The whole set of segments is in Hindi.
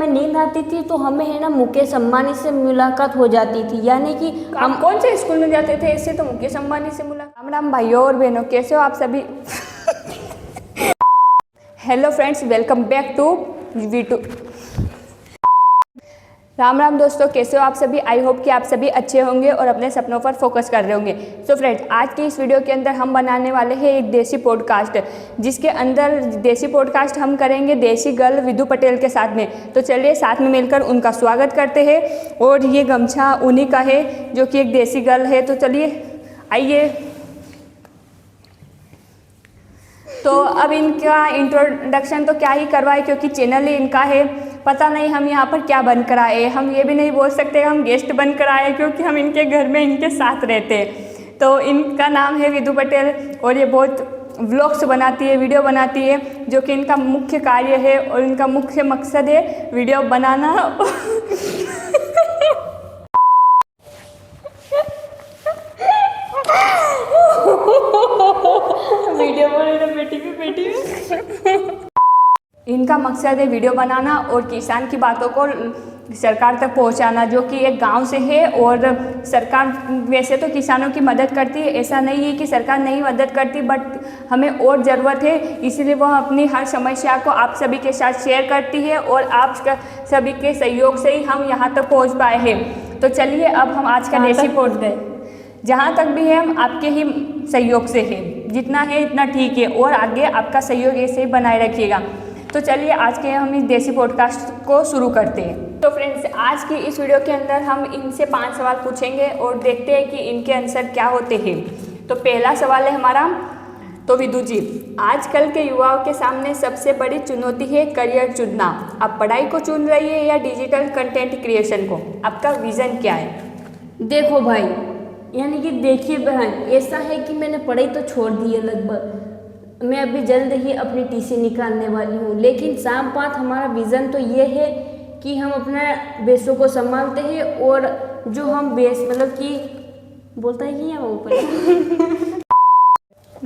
हमें नींद आती थी तो हमें है ना मुकेश अम्बानी से मुलाकात हो जाती थी, यानी कि हम कौन से स्कूल में जाते थे इससे तो मुकेश अम्बानी से मुलाकात। राम राम भाइयों और बहनों, कैसे हो आप सभी। Hello friends, welcome back to V two. Ram Ram दोस्तों, कैसे हो आप सभी। आई होप कि आप सभी अच्छे होंगे और अपने सपनों पर फोकस कर रहे होंगे। सो फ्रेंड्स, आज की इस वीडियो के अंदर हम बनाने वाले हैं एक देसी पॉडकास्ट, जिसके अंदर देसी पॉडकास्ट हम करेंगे देसी गर्ल विदु पटेल के साथ में। तो चलिए साथ में मिलकर उनका स्वागत करते हैं। और ये गमछा उन्हीं का है जो कि एक देसी गर्ल है। तो चलिए आइए। तो अब इनका इंट्रोडक्शन तो क्या ही करवाए, क्योंकि चैनल ही इनका है। पता नहीं हम यहाँ पर क्या बनकर आए, हम ये भी नहीं बोल सकते हम गेस्ट बनकर आए, क्योंकि हम इनके घर में इनके साथ रहते हैं। तो इनका नाम है विदु पटेल और ये बहुत व्लॉग्स बनाती है, वीडियो बनाती है, जो कि इनका मुख्य कार्य है और इनका मुख्य मकसद है वीडियो बनाना। वीडियो बनाना बेटी। इनका मकसद है वीडियो बनाना और किसान की बातों को सरकार तक पहुंचाना, जो कि एक गांव से है। और सरकार वैसे तो किसानों की मदद करती है, ऐसा नहीं है कि सरकार नहीं मदद करती, बट हमें और ज़रूरत है, इसलिए वह अपनी हर समस्या को आप सभी के साथ शेयर करती है और आप सभी के सहयोग से ही हम यहाँ तक पहुँच पाए हैं। तो चलिए अब हम आज का देसी पहुँच गए। जहाँ तक भी है हम आपके ही सहयोग से है, जितना है इतना ठीक है, और आगे आपका सहयोग ऐसे ही बनाए रखिएगा। तो चलिए आज के हम इस देसी पॉडकास्ट को शुरू करते हैं। तो फ्रेंड्स, आज की इस वीडियो के अंदर हम इनसे 5 सवाल पूछेंगे और देखते हैं कि इनके आंसर क्या होते हैं। तो पहला सवाल है हमारा, तो विदु जी, आजकल के युवाओं के सामने सबसे बड़ी चुनौती है करियर चुनना। आप पढ़ाई को चुन रही है या डिजिटल कंटेंट क्रिएशन को? आपका विजन क्या है? देखो भाई, यानी कि देखिए बहन, ऐसा है कि मैंने पढ़ाई तो छोड़ दी है लगभग। मैं अभी जल्द ही अपनी टीसी निकालने वाली हूँ, लेकिन साथ साथ हमारा विज़न तो ये है कि हम अपने बेसों को संभालते हैं और जो हम बेस मतलब कि बोलता है कि या ऊपर।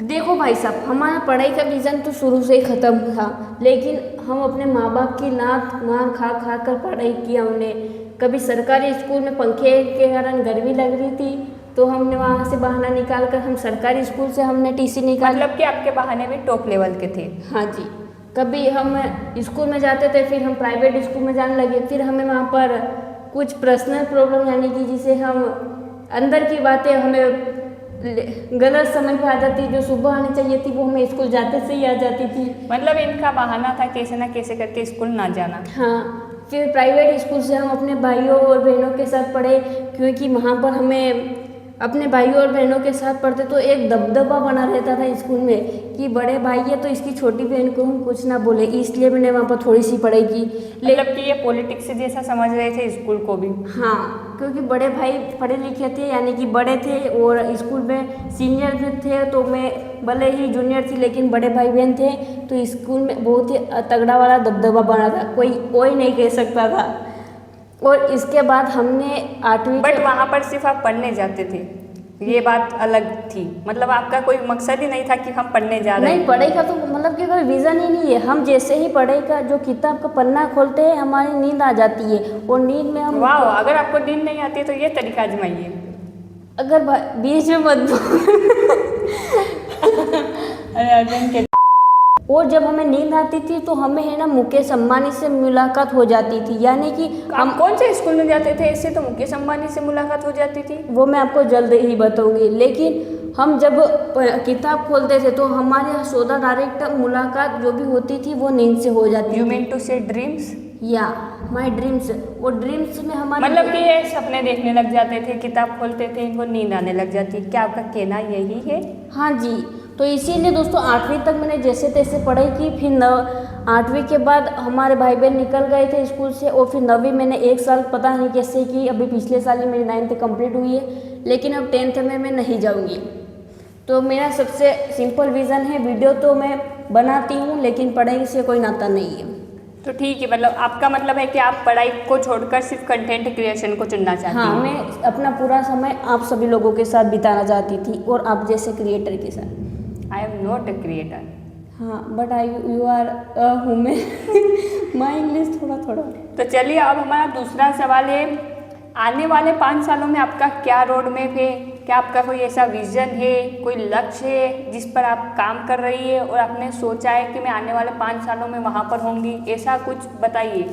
देखो भाई साहब, हमारा पढ़ाई का विज़न तो शुरू से ही ख़त्म था, लेकिन हम अपने माँ बाप की लात मार खा खा कर पढ़ाई की हमने। कभी सरकारी स्कूल में पंखे के कारण गर्मी लग रही थी तो हमने वहाँ से बहाना निकाल कर हम सरकारी स्कूल से हमने टीसी निकाल। मतलब कि आपके बहाने भी टॉप लेवल के थे? हाँ जी। कभी हम स्कूल में जाते थे, फिर हम प्राइवेट स्कूल में जाने लगे, फिर हमें वहाँ पर कुछ पर्सनल प्रॉब्लम, यानी कि जिसे हम अंदर की बातें हमें गलत समय पर आ जाती, जो सुबह आनी चाहिए थी वो हमें स्कूल जाते से ही आ जाती थी। मतलब इनका बहाना था कैसे ना कैसे करके स्कूल ना जाना। हाँ, फिर प्राइवेट स्कूल से हम अपने भाइयों और बहनों के साथ पढ़े, क्योंकि वहाँ पर हमें अपने भाइयों और बहनों के साथ पढ़ते तो एक दबदबा बना रहता था स्कूल में कि बड़े भाई है तो इसकी छोटी बहन को हम कुछ ना बोले, इसलिए मैंने वहाँ पर थोड़ी सी पढ़ाई की। मतलब कि ये पॉलिटिक्स जैसा समझ रहे थे स्कूल को भी? हाँ, क्योंकि बड़े भाई पढ़े लिखे थे, यानी कि बड़े थे और स्कूल में सीनियर भी थे, तो मैं भले ही जूनियर थी लेकिन बड़े भाई बहन थे, तो स्कूल में बहुत ही तगड़ा वाला दबदबा बना था, कोई नहीं कह सकता था। और इसके बाद हमने 8वीं। बट वहाँ पर सिर्फ आप पढ़ने जाते थे, ये बात अलग थी। मतलब आपका कोई मकसद ही नहीं था कि हम पढ़ने जा रहे हैं? नहीं, पढ़ाई का तो मतलब कि कोई विज़न ही नहीं है। हम जैसे ही पढ़ाई का जो किताब का पन्ना खोलते हैं हमारी नींद आ जाती है, और नींद में हम वाह, अगर आपको नींद नहीं आती है तो ये तरीका आजमाइए। अगर बीच में मत और जब हमें नींद आती थी तो हमें है ना मुकेश अम्बानी से मुलाकात हो जाती थी, यानी कि हम कौन से स्कूल में जाते थे इससे तो मुकेश अम्बानी से मुलाकात हो जाती थी? वो मैं आपको जल्द ही बताऊंगी। लेकिन हम जब किताब खोलते थे तो हमारे यहाँ सौदा डायरेक्ट मुलाकात जो भी होती थी वो नींद से हो जाती थी। यू मीन टू से ड्रीम्स? या माई ड्रीम्स। वो ड्रीम्स में हमारे मतलब कि ये सपने देखने लग जाते थे, किताब खोलते थे, इनको नींद आने लग जाती। क्या आपका कहना यही है? हाँ जी। तो इसीलिए दोस्तों 8वीं तक मैंने जैसे तैसे पढ़ाई की, फिर 8वीं के बाद हमारे भाई बहन निकल गए थे स्कूल से, और फिर 9वीं मैंने 1 साल पता नहीं कैसे की, अभी पिछले साल ही मेरी 9th कंप्लीट हुई है, लेकिन अब 10th में मैं नहीं जाऊंगी। तो मेरा सबसे सिंपल विज़न है, वीडियो तो मैं बनाती हूँ लेकिन पढ़ाई से कोई नाता नहीं है। तो ठीक है, मतलब आपका मतलब है कि आप पढ़ाई को छोड़कर सिर्फ कंटेंट क्रिएशन को चुनना चाहती हैं? हाँ, मैं अपना पूरा समय आप सभी लोगों के साथ बिताना चाहती थी और आप जैसे क्रिएटर के साथ। I am not a creator. हाँ, but you are human. My English थोड़ा थोड़ा। तो चलिए अब हमारा दूसरा सवाल है, आने वाले 5 सालों में आपका क्या रोड मैप है? क्या आपका कोई ऐसा विजन है, कोई लक्ष्य है जिस पर आप काम कर रही है और आपने सोचा है कि मैं आने वाले 5 सालों में वहाँ पर होंगी, ऐसा कुछ बताइए।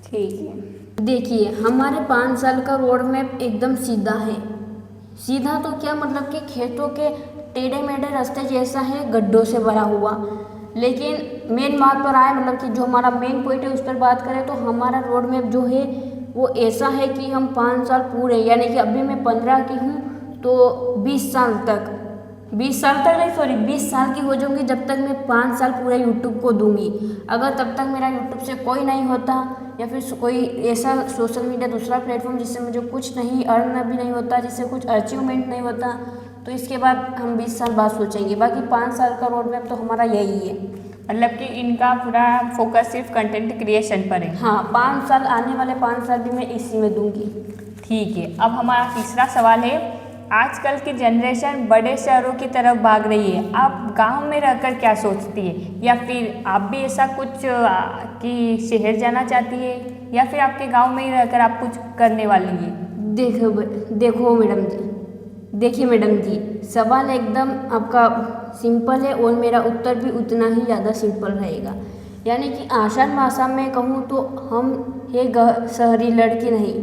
ठीक है, देखिए हमारे 5 साल का रोड मैप एकदम सीधा है। सीधा तो क्या मतलब कि खेतों के टेढ़े मेढ़े रास्ते जैसा है, गड्ढों से भरा हुआ। लेकिन मेन बात पर आए, मतलब कि जो हमारा मेन पॉइंट है उस पर बात करें तो हमारा रोड मैप जो है वो ऐसा है कि हम 5 साल पूरे, यानी कि अभी मैं 15 की हूँ तो 20 साल तक 20 साल की हो जाऊंगी जब तक मैं 5 साल पूरे यूट्यूब को दूंगी। अगर तब तक मेरा यूट्यूब से कोई नहीं होता या फिर कोई ऐसा सोशल मीडिया दूसरा प्लेटफॉर्म जिससे मुझे कुछ नहीं अर्न भी नहीं होता, जिससे कुछ अचीवमेंट नहीं होता, तो इसके बाद हम 20 साल बाद सोचेंगे। बाकी 5 साल का रोड मैप तो हमारा यही है। मतलब कि इनका पूरा फोकस सिर्फ कंटेंट क्रिएशन पर है। हाँ, 5 साल, आने वाले 5 साल भी मैं इसी में दूंगी। ठीक है, अब हमारा तीसरा सवाल है, आजकल की जनरेशन बड़े शहरों की तरफ भाग रही है, आप गांव में रहकर क्या सोचती है? या फिर आप भी ऐसा कुछ कि शहर जाना चाहती है, या फिर आपके गांव में ही रहकर आप कुछ करने वाली है? देखिए मैडम जी, सवाल एकदम आपका सिंपल है और मेरा उत्तर भी उतना ही ज़्यादा सिंपल रहेगा। यानी कि आसान भाषा में कहूँ तो हम शहरी लड़की नहीं,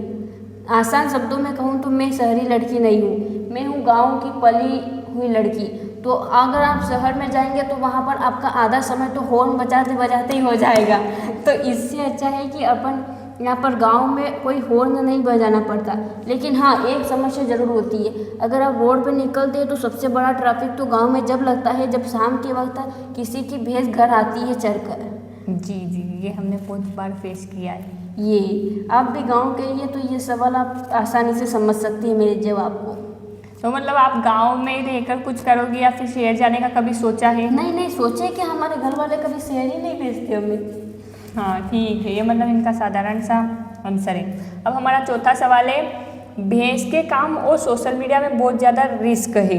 आसान शब्दों में कहूँ तो मैं शहरी लड़की नहीं हूँ, मैं हूँ गांव की पली हुई लड़की। तो अगर आप शहर में जाएंगे तो वहाँ पर आपका आधा समय तो हॉर्न बजाते बजाते ही हो जाएगा। तो इससे अच्छा है कि अपन यहाँ पर गांव में कोई हॉर्न नहीं बजाना पड़ता। लेकिन हाँ, एक समस्या ज़रूर होती है, अगर आप रोड पे निकलते हैं तो सबसे बड़ा ट्रैफिक तो गांव में जब लगता है जब शाम के वक्त किसी की भैंस घर आती है चरकर। जी जी, ये हमने बहुत बार फेस किया है। ये आप भी गांव के ही है तो ये सवाल आप आसानी से समझ सकती हैं मेरे जवाब को। तो मतलब आप गांव में रहकर कुछ करोगी या फिर शहर जाने का कभी सोचा है? नहीं सोचे कि हमारे घर वाले कभी शहर ही नहीं भेजते हमें। हाँ ठीक है, ये मतलब इनका साधारण सा आंसर है। अब हमारा चौथा सवाल है, भैंस के काम और सोशल मीडिया में बहुत ज़्यादा रिस्क है,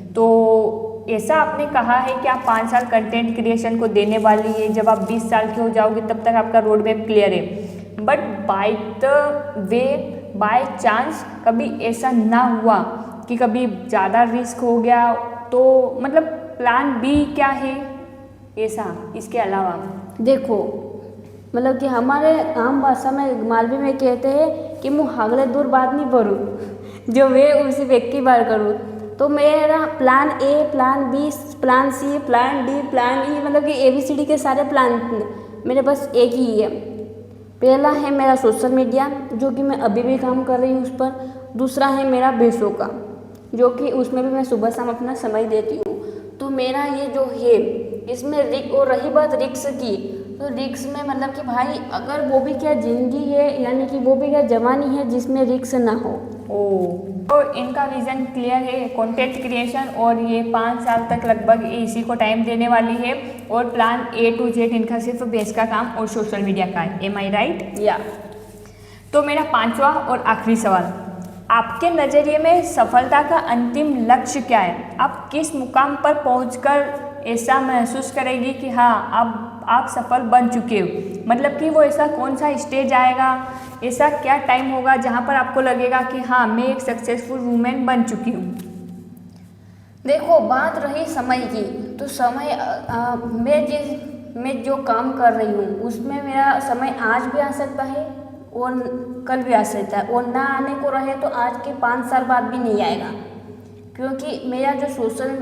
तो ऐसा आपने कहा है कि आप 5 साल कंटेंट क्रिएशन को देने वाली है, जब आप 20 साल की हो जाओगे तब तक आपका रोड मैप क्लियर है, but by the way by chance कभी ऐसा ना हुआ कि कभी ज़्यादा रिस्क हो गया, तो मतलब प्लान बी क्या है ऐसा इसके अलावा? देखो, मतलब कि हमारे आम भाषा में मालवी में कहते हैं कि मुँह हागले दूर बात नहीं करूँ, जो वे उसी व्यक्ति बार करूँ। तो मेरा plan A, plan B, plan C, plan D, plan E, मतलब कि ABCD के सारे प्लान मेरे बस एक ही है। पहला है मेरा सोशल मीडिया, जो कि मैं अभी भी काम कर रही हूँ उस पर। दूसरा है मेरा भैंसों का, जो कि उसमें भी मैं सुबह शाम अपना समय देती हूँ। तो मेरा ये जो है इसमें और रही बात रिक्स की, तो रिक्स में मतलब कि भाई अगर वो भी क्या ज़िंदगी है, यानी कि वो भी क्या जवानी है जिसमें रिक्स ना हो। तो इनका विज़न क्लियर है, कंटेंट क्रिएशन, और ये 5 साल तक लगभग इसी को टाइम देने वाली है, और प्लान A to Z इनका सिर्फ भैंस का काम और सोशल मीडिया का है। एम आई राइट? या तो मेरा 5वां और आखिरी सवाल, आपके नज़रिए में सफलता का अंतिम लक्ष्य क्या है? आप किस मुकाम पर पहुंचकर ऐसा महसूस करेगी कि हाँ अब आप सफल बन चुके हो? मतलब कि वो ऐसा कौन सा स्टेज आएगा, ऐसा क्या टाइम होगा जहाँ पर आपको लगेगा कि हाँ मैं एक सक्सेसफुल वूमेन बन चुकी हूँ? देखो, बात रही समय की, तो समय मैं जो काम कर रही हूँ उसमें मेरा समय आज भी आ सकता है और कल भी आ सकता है, और ना आने को रहे तो आज के 5 साल बाद भी नहीं आएगा। क्योंकि मेरा जो सोशल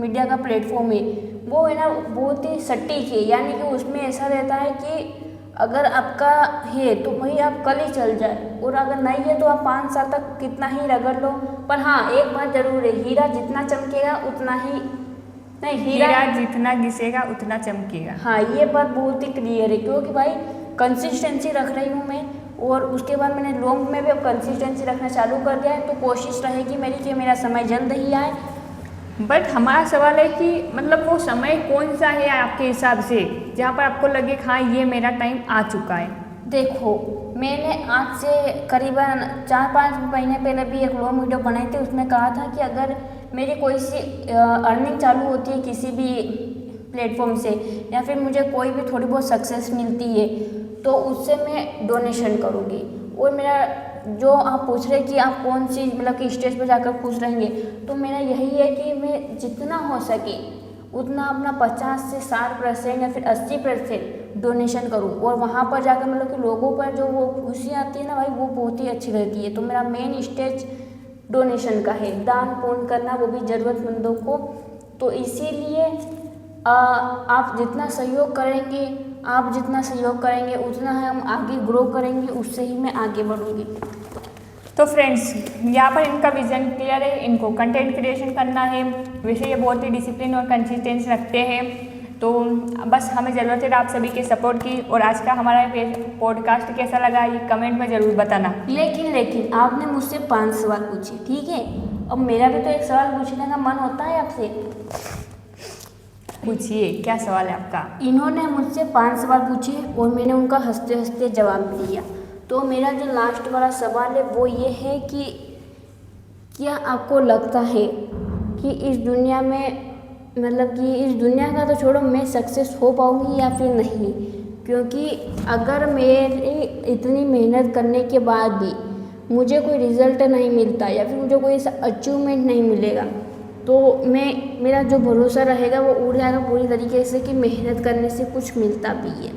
मीडिया का प्लेटफॉर्म है वो है ना बहुत ही सटीक है, यानी कि उसमें ऐसा रहता है कि अगर आपका है तो वही आप कल ही चल जाए, और अगर नहीं है तो आप 5 साल तक कितना ही रगड़ लो। पर हाँ, एक बात जरूर है, हीरा जितना चमकेगा उतना ही नहीं, हीरा जितना घिसेगा उतना चमकेगा। हाँ, ये बात बहुत ही क्लियर है, क्योंकि भाई कंसिस्टेंसी रख रही हूँ मैं, और उसके बाद मैंने लॉन्ग में भी अब कंसिस्टेंसी रखना चालू कर दिया है। तो कोशिश रहेगी मेरी कि मेरा समय जल्द ही आए। बट हमारा सवाल है कि मतलब वो समय कौन सा है आपके हिसाब से जहाँ पर आपको लगे हाँ ये मेरा टाइम आ चुका है? देखो, मैंने आज से करीबन 4-5 महीने पहले भी एक लॉन्ग वीडियो बनाई थी, उसमें कहा था कि अगर मेरी कोई सी अर्निंग चालू होती है किसी भी प्लेटफॉर्म से, या फिर मुझे कोई भी थोड़ी बहुत सक्सेस मिलती है तो उससे मैं डोनेशन करूँगी। और मेरा जो आप पूछ रहे कि आप कौन सी मतलब कि स्टेज पर जाकर खुश रहेंगे, तो मेरा यही है कि मैं जितना हो सके उतना अपना 50 से 60% या फिर 80% डोनेशन करूँ, और वहाँ पर जाकर मतलब कि लोगों पर जो वो खुशी आती है ना भाई, वो बहुत ही अच्छी रहती है। तो मेरा मेन स्टेज डोनेशन का है, दान पुण्य करना, वो भी ज़रूरतमंदों को। तो इसीलिए आप जितना सहयोग करेंगे, उतना हम आगे ग्रो करेंगे, उससे ही मैं आगे बढ़ूँगी। तो फ्रेंड्स, यहाँ पर इनका विज़न क्लियर है, इनको कंटेंट क्रिएशन करना है। वैसे ये बहुत ही डिसिप्लिन और कंसिस्टेंस रखते हैं। तो बस हमें ज़रूरत है आप सभी के सपोर्ट की। और आज का हमारा पॉडकास्ट कैसा लगा ये कमेंट में ज़रूर बताना। लेकिन आपने मुझसे 5 सवाल पूछे, ठीक है। अब मेरा भी तो एक सवाल पूछने का मन होता है आपसे। पूछिए, क्या सवाल है आपका? इन्होंने मुझसे 5 सवाल पूछे और मैंने उनका हंसते हंसते जवाब दिया। तो मेरा जो लास्ट वाला सवाल है वो ये है कि क्या आपको लगता है कि इस दुनिया में मतलब कि इस दुनिया का तो छोड़ो, मैं सक्सेस हो पाऊँगी या फिर नहीं? क्योंकि अगर मेरी इतनी मेहनत करने के बाद भी मुझे कोई रिज़ल्ट नहीं मिलता या फिर मुझे कोई ऐसा अचीवमेंट नहीं मिलेगा, तो मेरा जो भरोसा रहेगा वो उड़ जाएगा पूरी तरीके से कि मेहनत करने से कुछ मिलता भी है।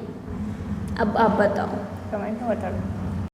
अब आप बताओ। कमेंट में बता दो।